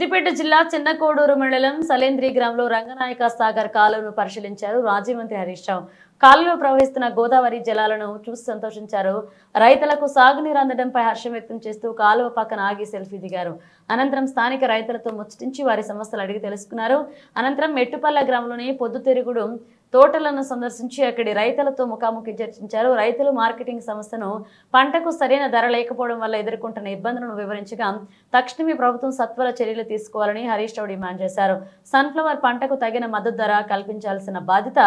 సిద్దిపేట జిల్లా చిన్నకోడూరు మండలం సలేంద్రి గ్రామంలో రంగనాయక సాగర్ కాలువను పరిశీలించారు రాజీ మంత్రి హరీష్ రావు. కాలువలో ప్రవహిస్తున్న గోదావరి జలాలను చూసి సంతోషించారు. రైతులకు సాగునీరు అందడంపై హర్షం వ్యక్తం చేస్తూ కాలువ పక్కన ఆగి సెల్ఫీ దిగారు. అనంతరం స్థానిక రైతులతో ముచ్చటించి వారి సమస్యలు అడిగి తెలుసుకున్నారు. అనంతరం మెట్టుపల్లె గ్రామంలోని పొద్దుతిరుగుడు తోటలను సందర్శించి అక్కడి రైతులతో ముఖాముఖి చర్చించారు. రైతులు మార్కెటింగ్ సమస్యను, పంటకు సరైన ధర లేకపోవడం వల్ల ఎదుర్కొంటున్న ఇబ్బందులను వివరించగా తక్షణమే ప్రభుత్వం సత్వర చర్యలు తీసుకోవాలని హరీష్ రావు డిమాండ్ చేశారు. సన్ఫ్లవర్ పంటకు తగిన మద్దతు ధర కల్పించాల్సిన బాధ్యత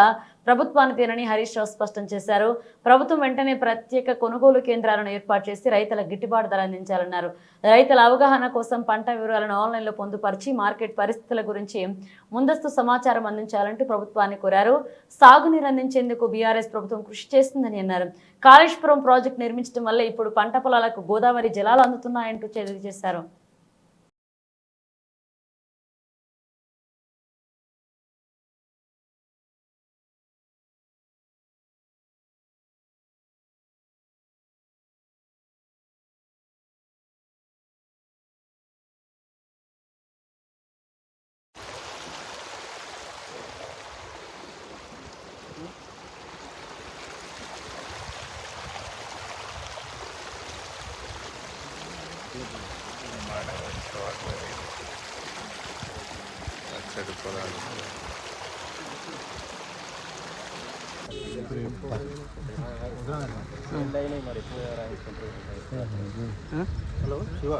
ప్రభుత్వానిదేనని హరీష్ రావు స్పష్టం చేశారు. ప్రభుత్వం వెంటనే ప్రత్యేక కొనుగోలు కేంద్రాలను ఏర్పాటు చేసి రైతులకు గిట్టుబాటు ధర అందించాలన్నారు. రైతుల అవగాహన కోసం పంట వివరాలను ఆన్లైన్లో పొందుపరిచి మార్కెట్ పరిస్థితుల గురించి ముందస్తు సమాచారం అందించాలంటూ ప్రభుత్వాన్ని కోరారు. సాగునీరు అందించేందుకు బీఆర్ఎస్ ప్రభుత్వం కృషి చేస్తుందని అన్నారు. కాళేశ్వరం ప్రాజెక్టు నిర్మించడం వల్ల ఇప్పుడు పంట పొలాలకు గోదావరి జలాలు అందుతున్నాయంటూ తెలియజేశారు. హలో శివ